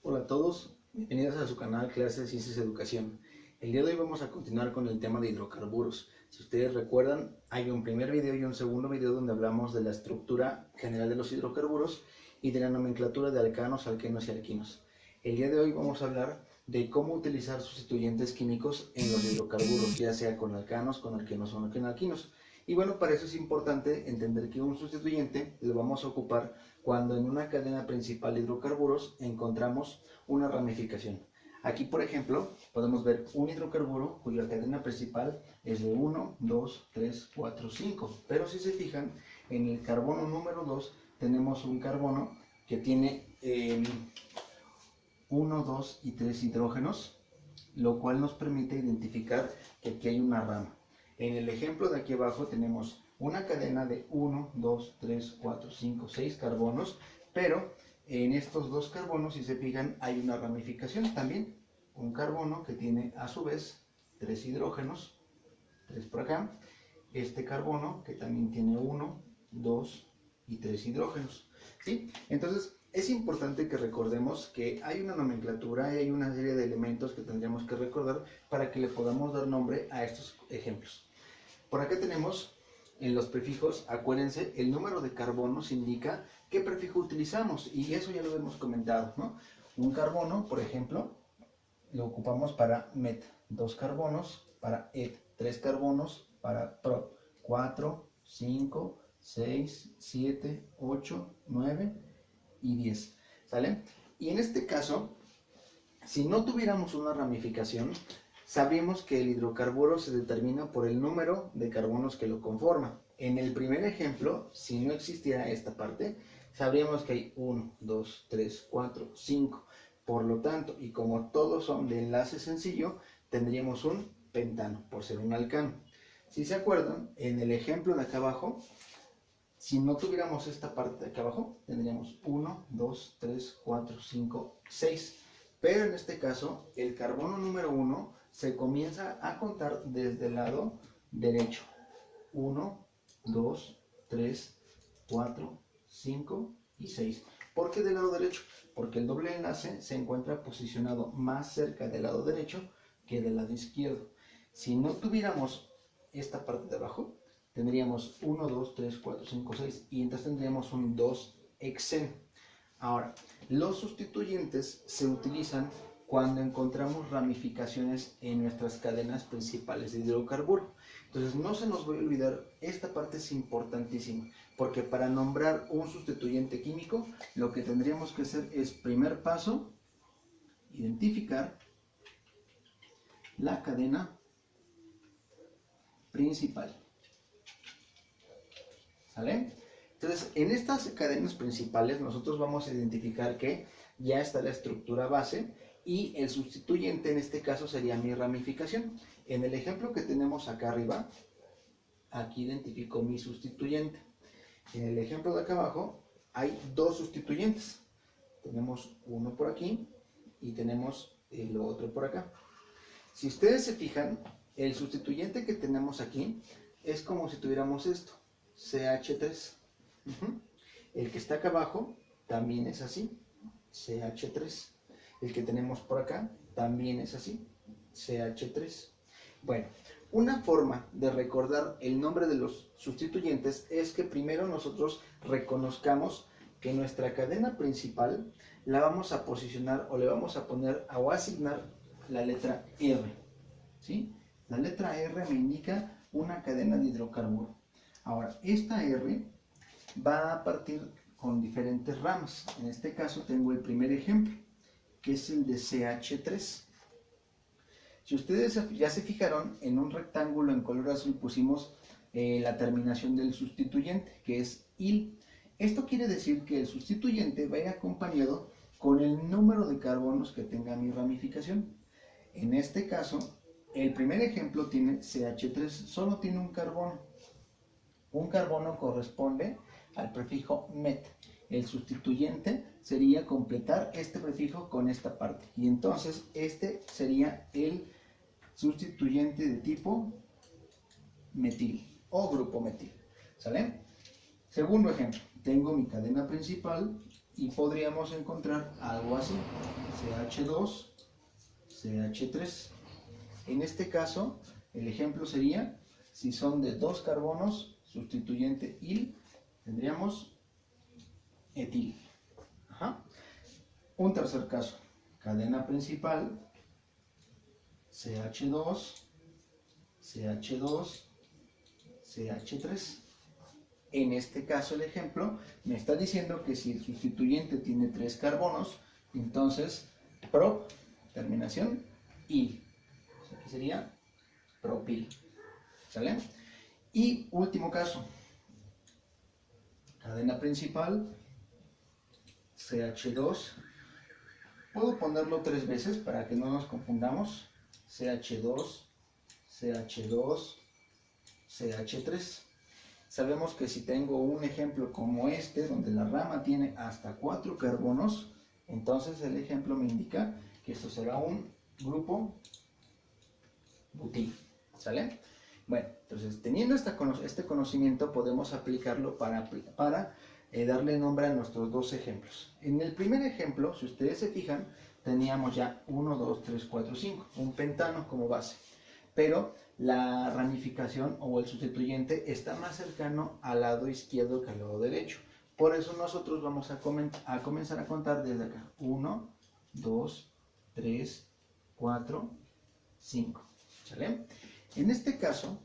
Hola a todos, bienvenidos a su canal Clases Ciencias Educación. El día de hoy vamos a continuar con el tema de hidrocarburos. Si ustedes recuerdan, hay un primer video y un segundo video donde hablamos de la estructura general de los hidrocarburos y de la nomenclatura de alcanos, alquenos y alquinos. El día de hoy vamos a hablar de cómo utilizar sustituyentes químicos en los hidrocarburos, ya sea con alcanos, con alquenos o con alquinos. Y bueno, para eso es importante entender que un sustituyente lo vamos a ocupar cuando en una cadena principal de hidrocarburos encontramos una ramificación. Aquí, por ejemplo, podemos ver un hidrocarburo cuya cadena principal es de 1, 2, 3, 4, 5. Pero si se fijan, en el carbono número 2 tenemos un carbono que tiene 1, 2 y 3 hidrógenos, lo cual nos permite identificar que aquí hay una rama. En el ejemplo de aquí abajo tenemos una cadena de 1, 2, 3, 4, 5, 6 carbonos, pero en estos dos carbonos, si se fijan, hay una ramificación también. Un carbono que tiene a su vez 3 hidrógenos, 3 por acá. Este carbono que también tiene 1, 2 y 3 hidrógenos. ¿Sí? Entonces, es importante que recordemos que hay una nomenclatura y hay una serie de elementos que tendríamos que recordar para que le podamos dar nombre a estos ejemplos. Por acá tenemos en los prefijos, acuérdense, el número de carbonos indica qué prefijo utilizamos y eso ya lo hemos comentado, ¿no? Un carbono, por ejemplo, lo ocupamos para met, 2 carbonos, para et, 3 carbonos, para prop, 4, 5, 6, 7, 8, 9 y 10, ¿sale? Y en este caso, si no tuviéramos una ramificación, sabemos que el hidrocarburo se determina por el número de carbonos que lo conforman. En el primer ejemplo, si no existiera esta parte, sabríamos que hay 1, 2, 3, 4, 5. Por lo tanto, y como todos son de enlace sencillo, tendríamos un pentano, por ser un alcano. Si se acuerdan, en el ejemplo de acá abajo, si no tuviéramos esta parte de acá abajo, tendríamos 1, 2, 3, 4, 5, 6. Pero en este caso, el carbono número 1 se comienza a contar desde el lado derecho. 1, 2, 3, 4, 5 y 6. ¿Por qué del lado derecho? Porque el doble enlace se encuentra posicionado más cerca del lado derecho que del lado izquierdo. Si no tuviéramos esta parte de abajo, tendríamos 1, 2, 3, 4, 5, 6 y entonces tendríamos un 2 hexeno. Ahora, los sustituyentes se utilizan cuando encontramos ramificaciones en nuestras cadenas principales de hidrocarburo. Entonces no se nos va a olvidar, esta parte es importantísima, porque para nombrar un sustituyente químico, lo que tendríamos que hacer es, primer paso, identificar la cadena principal. ¿Sale? Entonces, en estas cadenas principales nosotros vamos a identificar que ya está la estructura base y el sustituyente en este caso sería mi ramificación. En el ejemplo que tenemos acá arriba, aquí identifico mi sustituyente. En el ejemplo de acá abajo hay dos sustituyentes. Tenemos uno por aquí y tenemos el otro por acá. Si ustedes se fijan, el sustituyente que tenemos aquí es como si tuviéramos esto, CH3. El que está acá abajo también es así, CH3. El que tenemos por acá también es así, CH3. Bueno, una forma de recordar el nombre de los sustituyentes es que primero nosotros reconozcamos que nuestra cadena principal la vamos a posicionar o le vamos a poner o asignar la letra R, ¿sí? La letra R me indica una cadena de hidrocarburo. Ahora, esta R va a partir con diferentes ramas. En este caso tengo el primer ejemplo, que es el de CH3. Si ustedes ya se fijaron, en un rectángulo en color azul pusimos la terminación del sustituyente, que es IL. Esto quiere decir que el sustituyente va a ir acompañado con el número de carbonos que tenga mi ramificación. En este caso, el primer ejemplo tiene CH3, solo tiene un carbono. Un carbono corresponde al prefijo met. El sustituyente sería completar este prefijo con esta parte. Y entonces este sería el sustituyente de tipo metil o grupo metil. ¿Sale? Segundo ejemplo. Tengo mi cadena principal y podríamos encontrar algo así, CH2, CH3. En este caso, el ejemplo sería, si son de 2 carbonos, sustituyente il, tendríamos etil. Ajá. Un tercer caso, cadena principal, CH2, CH2, CH3. En este caso el ejemplo me está diciendo que si el sustituyente tiene 3 carbonos, entonces prop, terminación, il. O sea, aquí sería propil. ¿Sale? Y último caso, cadena principal, CH2. Puedo ponerlo 3 veces para que no nos confundamos. CH2, CH2, CH3. Sabemos que si tengo un ejemplo como este, donde la rama tiene hasta 4 carbonos, entonces el ejemplo me indica que esto será un grupo butil. ¿Sale? Bueno, entonces teniendo este conocimiento podemos aplicarlo para darle nombre a nuestros dos ejemplos. En el primer ejemplo, si ustedes se fijan, teníamos ya 1, 2, 3, 4, 5, un pentano como base. Pero la ramificación o el sustituyente está más cercano al lado izquierdo que al lado derecho. Por eso nosotros vamos a comenzar a contar desde acá. 1, 2, 3, 4, 5. ¿Sale? En este caso,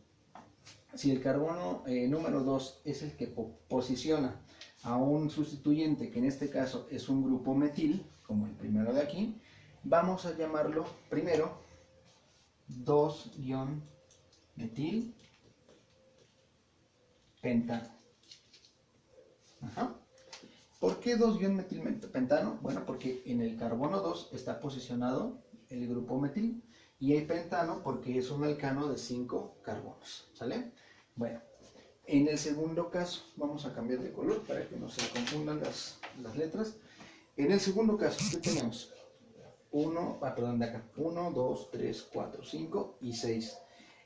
si el carbono número 2 es el que posiciona a un sustituyente, que en este caso es un grupo metil, como el primero de aquí, vamos a llamarlo primero 2-metil pentano. Ajá. ¿Por qué 2-metil pentano? Bueno, porque en el carbono 2 está posicionado el grupo metil y el pentano porque es un alcano de 5 carbonos. ¿Sale? Bueno, en el segundo caso, vamos a cambiar de color para que no se confundan las letras. En el segundo caso, ¿qué tenemos? 1, 2, 3, 4, 5 y 6.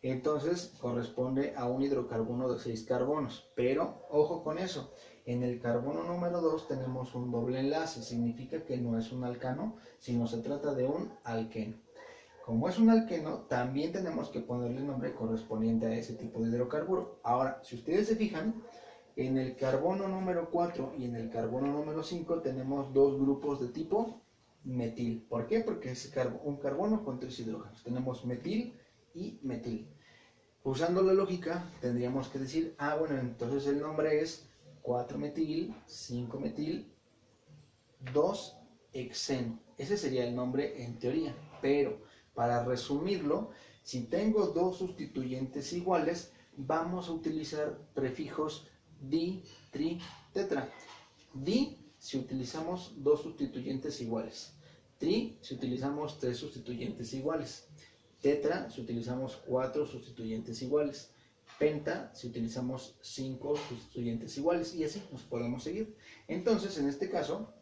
Entonces corresponde a un hidrocarbono de 6 carbonos. Pero ojo con eso, en el carbono número 2 tenemos un doble enlace. Significa que no es un alcano, sino se trata de un alqueno. Como es un alqueno, también tenemos que ponerle el nombre correspondiente a ese tipo de hidrocarburo. Ahora, si ustedes se fijan, en el carbono número 4 y en el carbono número 5 tenemos dos grupos de tipo metil. ¿Por qué? Porque es un carbono con 3 hidrógenos. Tenemos metil y metil. Usando la lógica, tendríamos que decir, bueno, entonces el nombre es 4-metil, 5-metil, 2-hexeno. Ese sería el nombre en teoría, pero para resumirlo, si tengo dos sustituyentes iguales, vamos a utilizar prefijos di, tri, tetra. Di si utilizamos dos sustituyentes iguales. Tri si utilizamos 3 sustituyentes iguales. Tetra si utilizamos 4 sustituyentes iguales. Penta si utilizamos 5 sustituyentes iguales. Y así nos podemos seguir. Entonces, en este caso,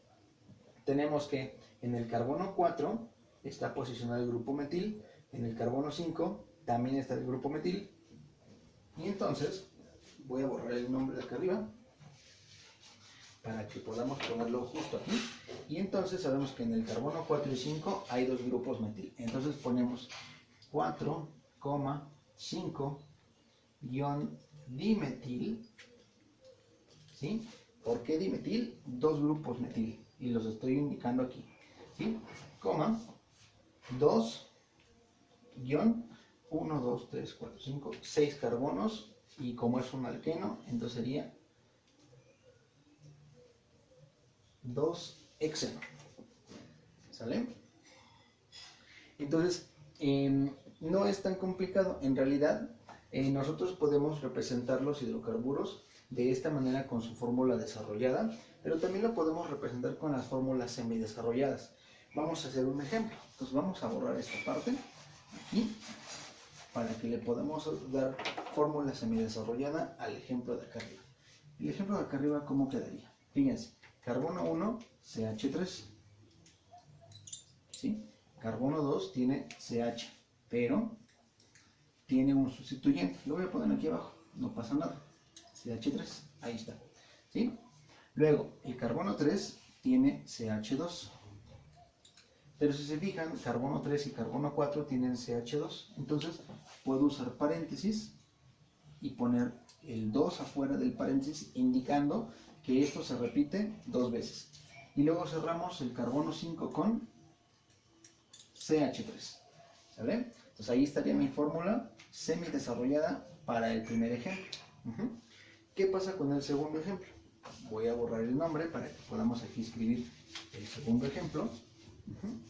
tenemos que en el carbono 4 está posicionado el grupo metil. En el carbono 5 también está el grupo metil. Y entonces, voy a borrar el nombre de acá arriba para que podamos ponerlo justo aquí. Y entonces sabemos que en el carbono 4 y 5 hay dos grupos metil. Entonces ponemos 4,5-dimetil. ¿Sí? ¿Por qué dimetil? Dos grupos metil. Y los estoy indicando aquí. ¿Sí? 2, 1, 2, 3, 4, 5, 6 carbonos. Y como es un alqueno, entonces sería 2-hexeno. ¿Sale? Entonces, no es tan complicado. En realidad, nosotros podemos representar los hidrocarburos de esta manera con su fórmula desarrollada, pero también lo podemos representar con las fórmulas semidesarrolladas. Vamos a hacer un ejemplo. Entonces vamos a borrar esta parte aquí para que le podamos dar fórmula semidesarrollada al ejemplo de acá arriba. El ejemplo de acá arriba, ¿cómo quedaría? Fíjense, carbono 1, CH3. ¿Sí? Carbono 2 tiene CH, pero tiene un sustituyente. Lo voy a poner aquí abajo, no pasa nada. CH3, ahí está. ¿Sí? Luego, el carbono 3 tiene CH2. Pero si se fijan, carbono 3 y carbono 4 tienen CH2. Entonces puedo usar paréntesis y poner el 2 afuera del paréntesis, indicando que esto se repite 2 veces. Y luego cerramos el carbono 5 con CH3. ¿Sale? Entonces ahí estaría mi fórmula semidesarrollada para el primer ejemplo. ¿Qué pasa con el segundo ejemplo? Voy a borrar el nombre para que podamos aquí escribir el segundo ejemplo.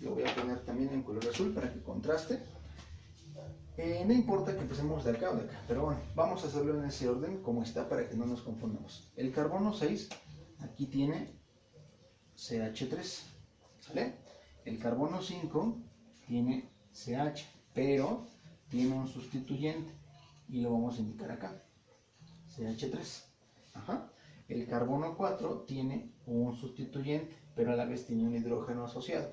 Lo voy a poner también en color azul para que contraste. No importa que empecemos de acá o de acá, pero bueno, vamos a hacerlo en ese orden como está para que no nos confundamos. El carbono 6 aquí tiene CH3, ¿sale? El carbono 5 tiene CH, pero tiene un sustituyente y lo vamos a indicar acá, CH3. El carbono 4 tiene un sustituyente, pero a la vez tiene un hidrógeno asociado.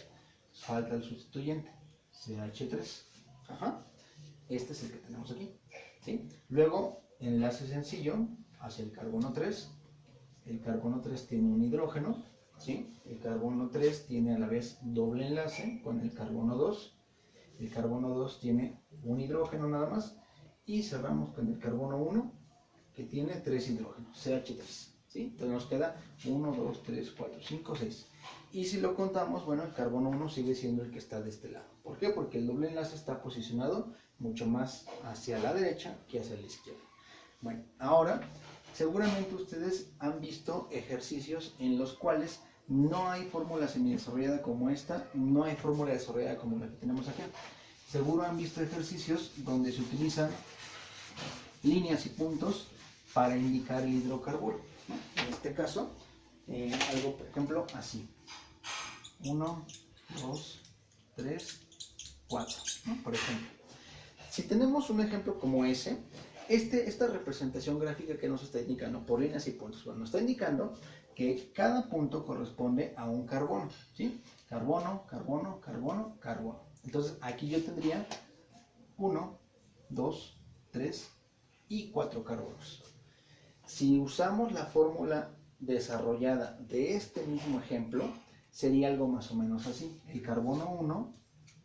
Falta el sustituyente, CH3. Este es el que tenemos aquí, ¿sí? Luego, enlace sencillo hacia el carbono 3. El carbono 3 tiene un hidrógeno, ¿sí? El carbono 3 tiene a la vez doble enlace con el carbono 2. El carbono 2 tiene un hidrógeno nada más. Y cerramos con el carbono 1, que tiene 3 hidrógenos, CH3. ¿Sí? Entonces nos queda 1, 2, 3, 4, 5, 6. Y si lo contamos, bueno, el carbono 1 sigue siendo el que está de este lado. ¿Por qué? Porque el doble enlace está posicionado mucho más hacia la derecha que hacia la izquierda. Bueno, ahora seguramente ustedes han visto ejercicios en los cuales no hay fórmula semidesarrollada como esta, no hay fórmula desarrollada como la que tenemos aquí. Seguro han visto ejercicios donde se utilizan líneas y puntos para indicar el hidrocarburo, ¿no? En este caso, algo por ejemplo así: 1, 2, 3, 4, ¿no? Por ejemplo, si tenemos un ejemplo como ese, esta representación gráfica que nos está indicando por líneas y puntos, bueno, nos está indicando que cada punto corresponde a un carbono, ¿sí? Carbono, carbono, carbono, carbono. Entonces aquí yo tendría 1, 2, 3 y 4 carbonos. Si usamos la fórmula desarrollada de este mismo ejemplo, sería algo más o menos así. El carbono 1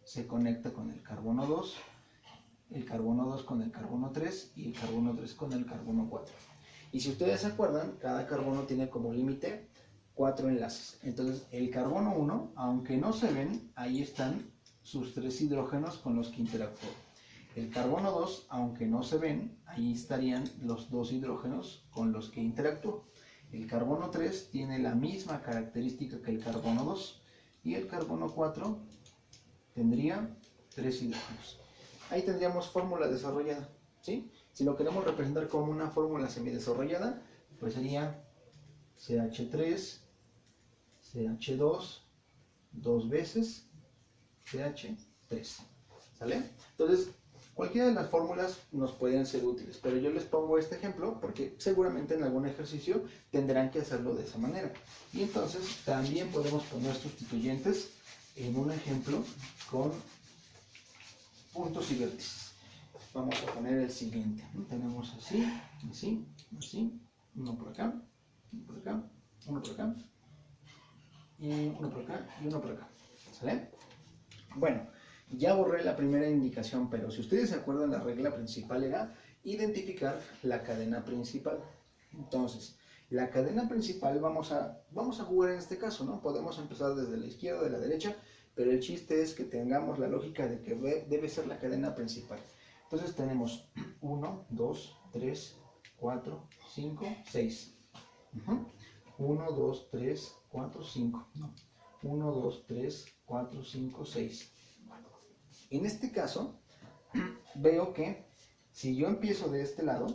se conecta con el carbono 2, el carbono 2 con el carbono 3 y el carbono 3 con el carbono 4. Y si ustedes se acuerdan, cada carbono tiene como límite 4 enlaces. Entonces el carbono 1, aunque no se ven, ahí están sus 3 hidrógenos con los que interactúan. El carbono 2, aunque no se ven, ahí estarían los 2 hidrógenos con los que interactúa. El carbono 3 tiene la misma característica que el carbono 2 y el carbono 4 tendría 3 hidrógenos. Ahí tendríamos fórmula desarrollada, ¿sí? Si lo queremos representar como una fórmula semidesarrollada, pues sería CH3, CH2, 2 veces CH3, ¿sale? Entonces, cualquiera de las fórmulas nos pueden ser útiles, pero yo les pongo este ejemplo porque seguramente en algún ejercicio tendrán que hacerlo de esa manera. Y entonces también podemos poner sustituyentes en un ejemplo con puntos y vértices. Vamos a poner el siguiente. Tenemos así, así, así, uno por acá, uno por acá, uno por acá, y uno por acá, y uno por acá. ¿Sale? Bueno, ya borré la primera indicación, pero si ustedes se acuerdan, la regla principal era identificar la cadena principal. Entonces, la cadena principal vamos a jugar en este caso, ¿no? Podemos empezar desde la izquierda, de la derecha, pero el chiste es que tengamos la lógica de que debe ser la cadena principal. Entonces tenemos 1, 2, 3, 4, 5, 6. 1, 2, 3, 4, 5. 1, 2, 3, 4, 5, 6. En este caso, veo que si yo empiezo de este lado,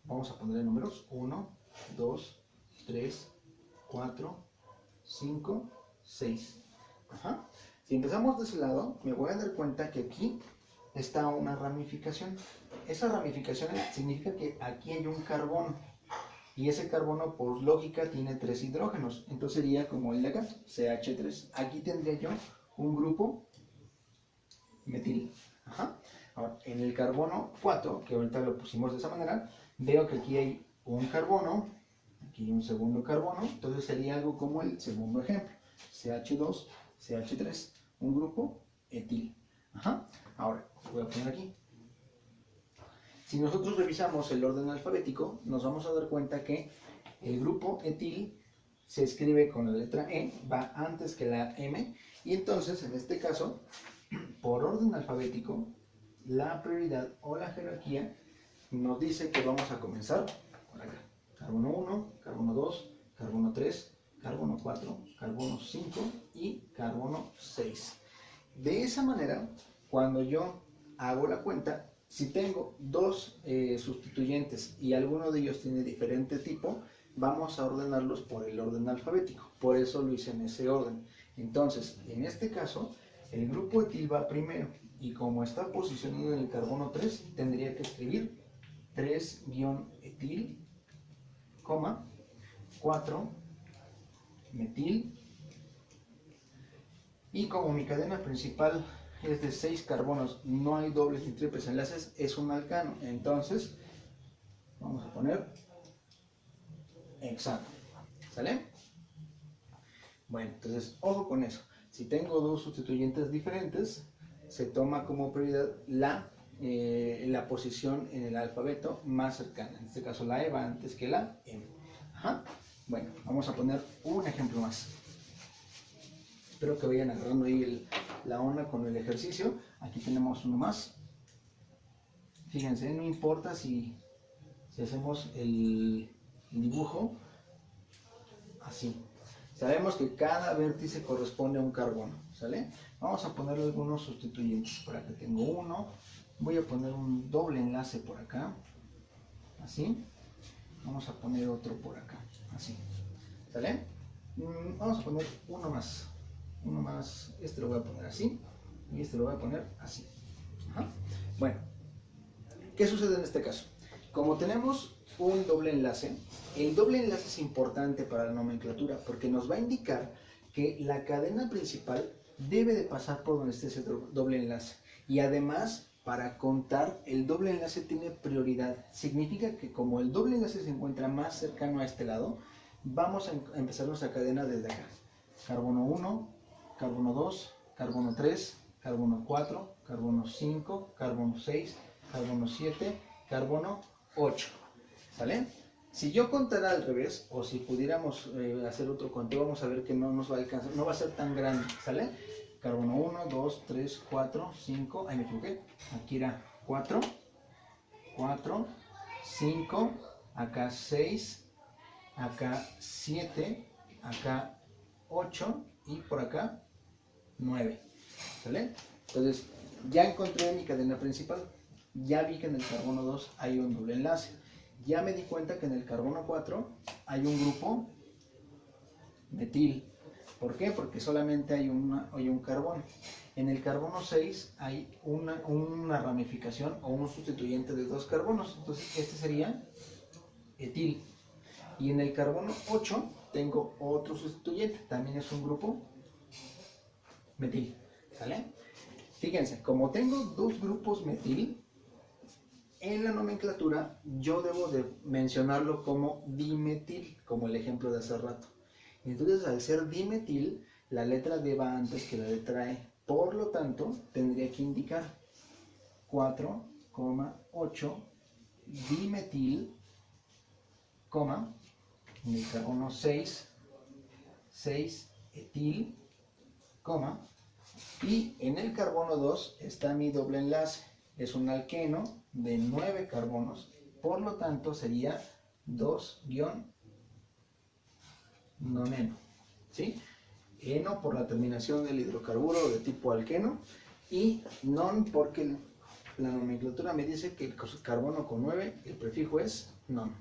vamos a ponerle números: 1, 2, 3, 4, 5, 6. Si empezamos de ese lado, me voy a dar cuenta que aquí está una ramificación. Esa ramificación significa que aquí hay un carbono. Y ese carbono, por lógica, tiene 3 hidrógenos. Entonces sería como el de acá, CH3. Aquí tendría yo un grupo metil. Ahora, en el carbono 4, que ahorita lo pusimos de esa manera, veo que aquí hay un carbono, aquí hay un segundo carbono. Entonces sería algo como el segundo ejemplo. CH2, CH3, un grupo etil. Ajá. Ahora, voy a poner aquí. Si nosotros revisamos el orden alfabético, nos vamos a dar cuenta que el grupo etil se escribe con la letra E, va antes que la M, y entonces, en este caso, por orden alfabético, la prioridad o la jerarquía nos dice que vamos a comenzar por acá. Carbono 1, carbono 2, carbono 3, carbono 4, carbono 5 y carbono 6. De esa manera, cuando yo hago la cuenta, si tengo dos sustituyentes y alguno de ellos tiene diferente tipo, vamos a ordenarlos por el orden alfabético. Por eso lo hice en ese orden. Entonces, en este caso, el grupo etil va primero. Y como está posicionado en el carbono 3, tendría que escribir 3-etil, 4 metil. Y como mi cadena principal es de 6 carbonos, no hay dobles ni triples enlaces, es un alcano. Entonces, vamos a poner hexano. ¿Sale? Bueno, entonces, ojo con eso. Si tengo dos sustituyentes diferentes, se toma como prioridad la posición en el alfabeto más cercana. En este caso, la E va antes que la M. Ajá. Bueno, vamos a poner un ejemplo más. Espero que vayan agarrando ahí la onda con el ejercicio. Aquí tenemos uno más. Fíjense, no importa si hacemos el dibujo así. Sabemos que cada vértice corresponde a un carbono, ¿sale? Vamos a ponerle algunos sustituyentes. Por acá tengo uno. Voy a poner un doble enlace por acá. Así. Vamos a poner otro por acá. Así. ¿Sale? Vamos a poner uno más. Uno más, este lo voy a poner así y este lo voy a poner así. Ajá. Bueno, ¿qué sucede en este caso? Como tenemos un doble enlace, el doble enlace es importante para la nomenclatura porque nos va a indicar que la cadena principal debe de pasar por donde esté ese doble enlace, y además, para contar, el doble enlace tiene prioridad. Significa que como el doble enlace se encuentra más cercano a este lado, vamos a empezar nuestra cadena desde acá. Carbono 1, carbono 2, carbono 3, carbono 4, carbono 5, carbono 6, carbono 7, carbono 8. ¿Sale? Si yo contara al revés, o si pudiéramos hacer otro conteo, vamos a ver que no nos va a alcanzar, no va a ser tan grande. ¿Sale? Carbono 1, 2, 3, 4, 5, ahí me equivoqué, aquí era 4, 4, 5, acá 6, acá 7, acá 8 y por acá 9. ¿Sale? Entonces, ya encontré mi cadena principal. Ya vi que en el carbono 2 hay un doble enlace. Ya me di cuenta que en el carbono 4 hay un grupo metil. ¿Por qué? Porque solamente hay un carbono. En el carbono 6 hay una ramificación o un sustituyente de dos carbonos. Entonces, este sería etil. Y en el carbono 8 tengo otro sustituyente. También es un grupo metil. ¿Sale? Fíjense, como tengo dos grupos metil, en la nomenclatura yo debo de mencionarlo como dimetil, como el ejemplo de hace rato. Entonces, al ser dimetil, la letra D va antes que la letra E. Por lo tanto, tendría que indicar 4,8 dimetil, en el carbono 6 etil, y en el carbono 2 está mi doble enlace. Es un alqueno de 9 carbonos, por lo tanto sería 2-noneno, ¿sí? Eno por la terminación del hidrocarburo de tipo alqueno y non porque la nomenclatura me dice que el carbono con 9, el prefijo es non.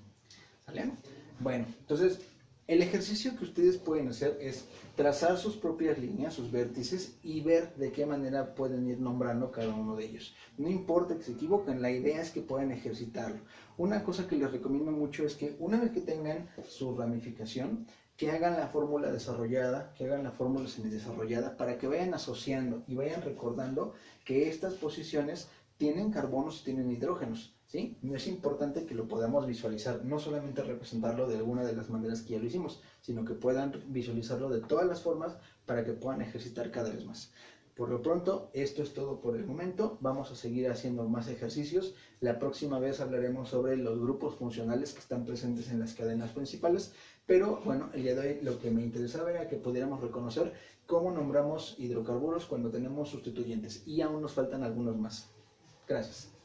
¿Sale? Bueno, entonces el ejercicio que ustedes pueden hacer es trazar sus propias líneas, sus vértices, y ver de qué manera pueden ir nombrando cada uno de ellos. No importa que se equivoquen, la idea es que puedan ejercitarlo. Una cosa que les recomiendo mucho es que una vez que tengan su ramificación, que hagan la fórmula desarrollada, que hagan la fórmula semidesarrollada, para que vayan asociando y vayan recordando que estas posiciones tienen carbonos y tienen hidrógenos, ¿sí? No es importante que lo podamos visualizar, no solamente representarlo de alguna de las maneras que ya lo hicimos, sino que puedan visualizarlo de todas las formas para que puedan ejercitar cada vez más. Por lo pronto, esto es todo por el momento. Vamos a seguir haciendo más ejercicios. La próxima vez hablaremos sobre los grupos funcionales que están presentes en las cadenas principales. Pero bueno, el día de hoy lo que me interesaba era que pudiéramos reconocer cómo nombramos hidrocarburos cuando tenemos sustituyentes. Y aún nos faltan algunos más. Gracias.